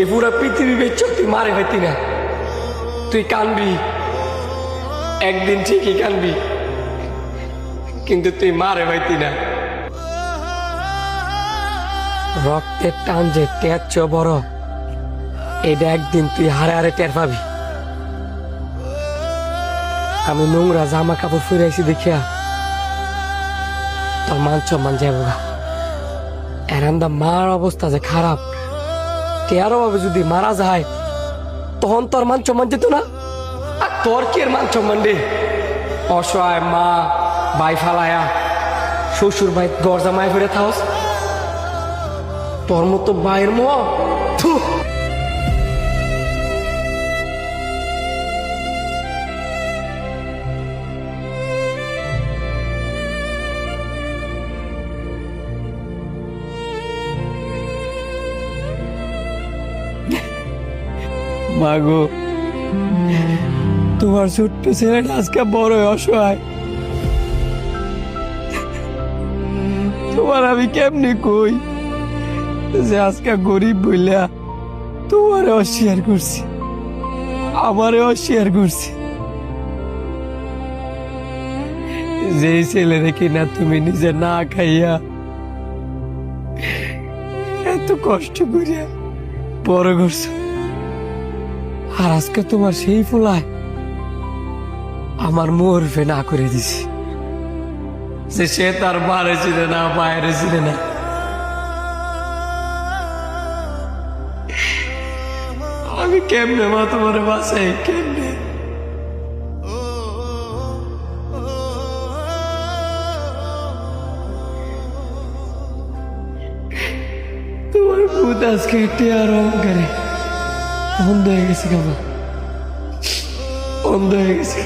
এ পুরা পৃথিবী বেচ তুই মারে হইতি না, তুই কানবি একদিন, ঠিকই কানবি, কিন্তু তুই মারে হইতি না। রক্তের টান যে টের চেয়ে বড়, এটা একদিন তুই হারে হারে টের পাবি। আমি নোংরা জামা কাপড় ফিরাইছি দেখিয়া তোর মান সম্মান যাবো গা। এরান্দা মার অবস্থা যে খারাপ, তেরো ভাবে যদি মারা যায় তখন তোর মান সম্মান যেত না। আর তোর কি এর মান সম্মান রে? অসহায় মা ভাই ফালায়া শ্বশুর ভাই দরজা মায় ফিরে থাকস, তোর মতো ভাইয়ের মোহ। মাগো, তোমার ছোট্ট ছেলেটা আজকে বড় অসহায়, তোমার আমি কেমনি কই যে আজকে গরিব বইলা তোমারে অস্বীকার করছি, আমারে অস্বীকার করছি। যে ছেলে রেখে না তুমি নিজে না খাইয়া এত কষ্ট করিয়া বড় করছো, আর আজকে তোমার সেই ফুলায় আমার মরফে না করে দিছি, যে সে তার বারে ছিল না বাইরে ছিল না। আমি কেমনে মা তোমার বাসায়, কেমনে? তোমার ভূত আজকে টিয়ার অহংকারে বন্ধ হয়ে গেছে, কেমন বন্ধ হয়ে গেছে।